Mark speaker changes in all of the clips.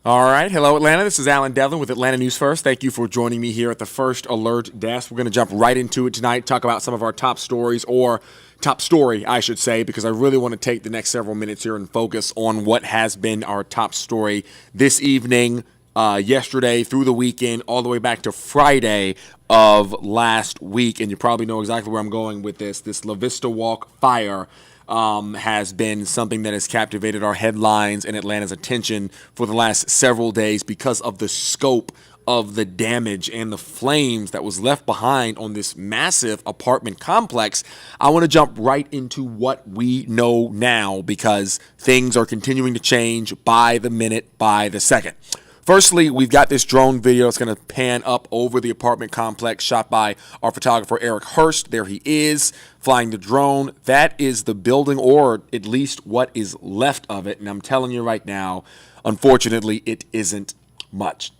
Speaker 1: All right. Hello, Atlanta. This is Allen Devlin with Atlanta News First. Thank you for joining me here at the First Alert Desk. We're going to jump right into it tonight, talk about some of our top stories, or top story, I should say, because I really want to take the next several minutes here and focus on what has been our top story this evening, yesterday, through the weekend, all the way back to Friday of last week. And you probably know exactly where I'm going with this. This La Vista Walk fire has been something that has captivated our headlines and Atlanta's attention for the last several days because of the scope of the damage and the flames that was left behind on this massive apartment complex. I want to jump right into what we know now because things are continuing to change by the minute, by the second. Firstly, we've got this drone video that's going to pan up over the apartment complex shot by our photographer, Eric Hurst. There he is flying the drone. That is the building, or at least what is left of it. And I'm telling you right now, unfortunately, it isn't much.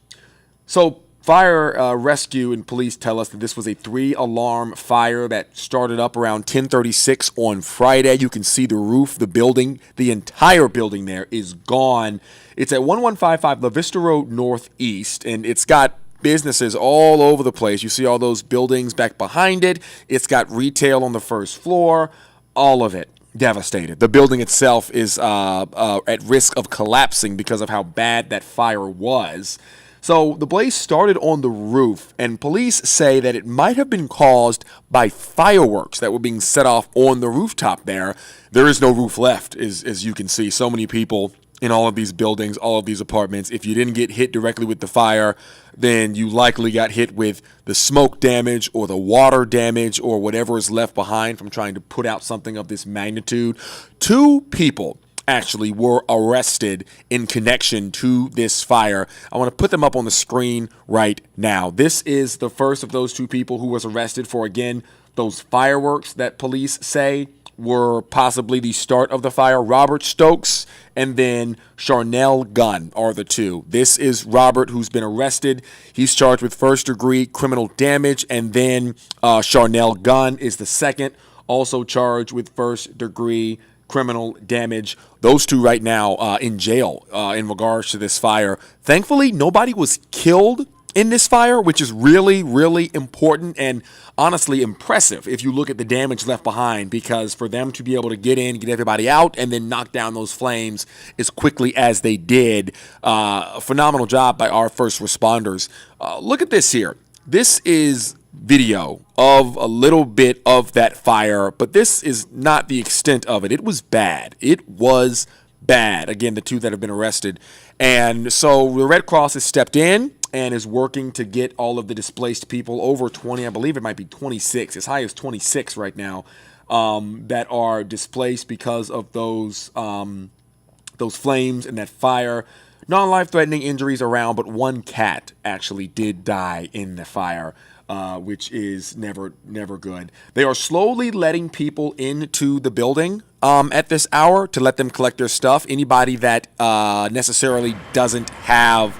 Speaker 1: So fire rescue and police tell us that this was a 3-alarm fire that started up around 10:36 on Friday. You can see the roof, the building, the entire building there is gone. It's at 1155 La Vista Road Northeast, and it's got businesses all over the place. You see all those buildings back behind it. It's got retail on the first floor, all of it devastated. The building itself is at risk of collapsing because of how bad that fire was. So the blaze started on the roof, and police say that it might have been caused by fireworks that were being set off on the rooftop there. There is no roof left, as you can see. So many people in all of these buildings, all of these apartments. If you didn't get hit directly with the fire, then you likely got hit with the smoke damage or the water damage or whatever is left behind from trying to put out something of this magnitude. 2 people actually were arrested in connection to this fire. I want to put them up on the screen right now. This is the first of those 2 people who was arrested for, again, those fireworks that police say were possibly the start of the fire. Robert Stokes and then Charnel Gunn are the 2. This is Robert, who's been arrested. He's charged with first-degree criminal damage, and then Charnel Gunn is the second, also charged with first-degree criminal damage. Those 2 right now in jail in regards to this fire. Thankfully, nobody was killed in this fire, which is really, really important and honestly impressive if you look at the damage left behind, because for them to be able to get in, get everybody out, and then knock down those flames as quickly as they did, a phenomenal job by our first responders. Look at this here. This is video of a little bit of that fire, but this is not the extent of it. It was bad. It was bad. Again, the 2 that have been arrested. And so the Red Cross has stepped in and is working to get all of the displaced people, over 20, I believe it might be 26, as high as 26 right now, that are displaced because of those flames and that fire. Non-life-threatening injuries around, but 1 cat actually did die in the fire, which is never good. They are slowly letting people into the building at this hour to let them collect their stuff. Anybody that necessarily doesn't have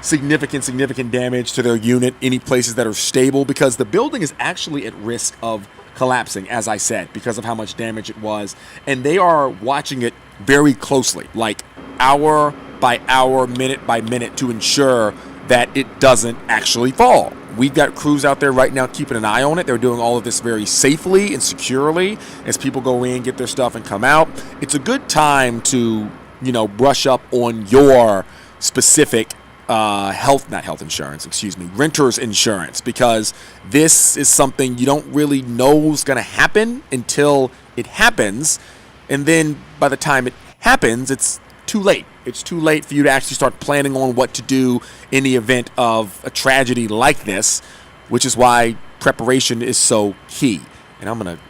Speaker 1: significant damage to their unit, any places that are stable, because the building is actually at risk of collapsing, as I said, because of how much damage it was. And they are watching it very closely, like hour by hour, minute by minute, to ensure that it doesn't actually fall. We've got crews out there right now keeping an eye on it. They're doing all of this very safely and securely as people go in, get their stuff, and come out. It's a good time to, brush up on your specific renter's insurance, because this is something you don't really know is going to happen until it happens. And then by the time it happens, it's too late. It's too late for you to actually start planning on what to do in the event of a tragedy like this, which is why preparation is so key. And I'm going to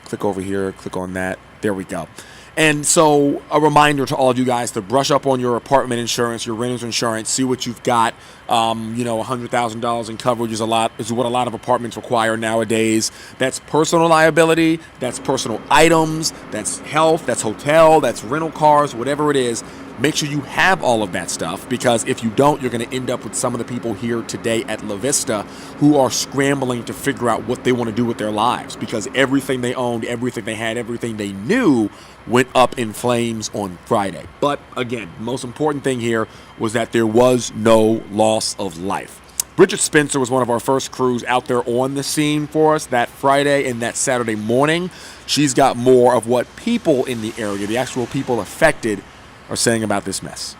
Speaker 1: click over here, click on that. There we go. And so a reminder to all of you guys to brush up on your apartment insurance, your renter's insurance, see what you've got. $100,000 in coverage is what a lot of apartments require nowadays. That's personal liability, that's personal items, that's health, that's hotel, that's rental cars, whatever it is. Make sure you have all of that stuff, because if you don't, you're going to end up with some of the people here today at La Vista who are scrambling to figure out what they want to do with their lives, because everything they owned, everything they had, everything they knew went up in flames on Friday. But again, the most important thing here was that there was no loss of life. Bridget Spencer was one of our first crews out there on the scene for us that Friday and that Saturday morning. She's got more of what people in the area, the actual people affected, are saying about this mess.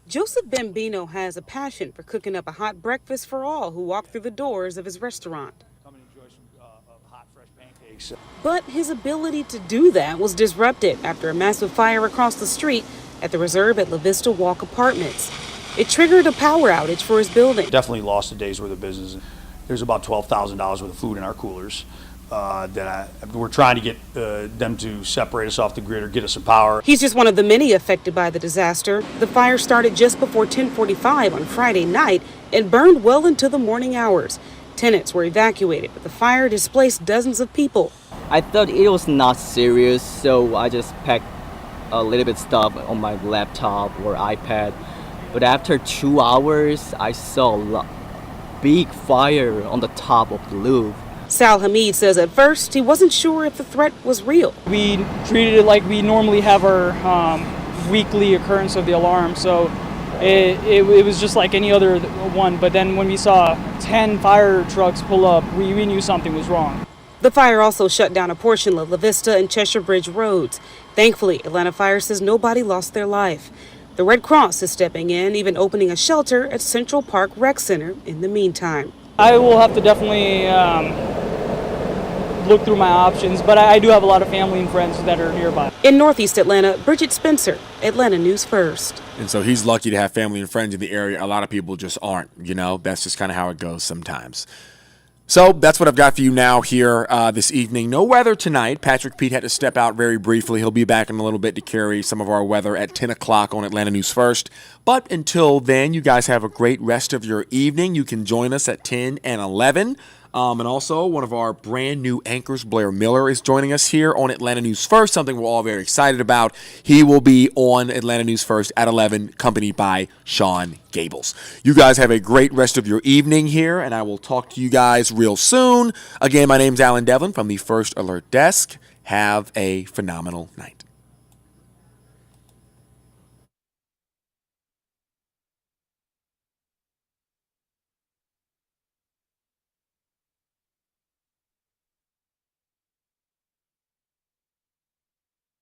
Speaker 2: Joseph Bambino has a passion for cooking up a hot breakfast for all who walk through the doors of his restaurant.
Speaker 3: Come and enjoy some hot, fresh pancakes.
Speaker 2: But his ability to do that was disrupted after a massive fire across the street at the Reserve at La Vista Walk Apartments. It triggered a power outage for his building.
Speaker 3: Definitely lost a day's worth of business. There's about $12,000 worth of food in our coolers. We're trying to get them to separate us off the grid or get us some power.
Speaker 2: He's just one of the many affected by the disaster. The fire started just before 10:45 on Friday night and burned well into the morning hours. Tenants were evacuated, but the fire displaced dozens of people.
Speaker 4: I thought it was not serious, so I just packed a little bit stuff on my laptop or iPad. But after 2 hours, I saw a big fire on the top of the roof.
Speaker 2: Sal Hamid says at first he wasn't sure if the threat was real.
Speaker 5: We treated it like we normally have our weekly occurrence of the alarm, so it was just like any other one. But then when we saw 10 fire trucks pull up, we knew something was wrong.
Speaker 2: The fire also shut down a portion of La Vista and Cheshire Bridge roads. Thankfully, Atlanta Fire says nobody lost their life. The Red Cross is stepping in, even opening a shelter at Central Park Rec Center in the meantime.
Speaker 5: I will have to definitely look through my options, but I do have a lot of family and friends that are nearby.
Speaker 2: In Northeast Atlanta, Bridget Spencer, Atlanta News First.
Speaker 1: And so he's lucky to have family and friends in the area. A lot of people just aren't, That's just kind of how it goes sometimes. So that's what I've got for you now here this evening. No weather tonight. Patrick Pete had to step out very briefly. He'll be back in a little bit to carry some of our weather at 10 o'clock on Atlanta News First. But until then, you guys have a great rest of your evening. You can join us at 10 and 11. And also, one of our brand new anchors, Blair Miller, is joining us here on Atlanta News First, something we're all very excited about. He will be on Atlanta News First at 11, accompanied by Sean Gables. You guys have a great rest of your evening here, and I will talk to you guys real soon. Again, my name's Allen Devlin from the First Alert Desk. Have a phenomenal night.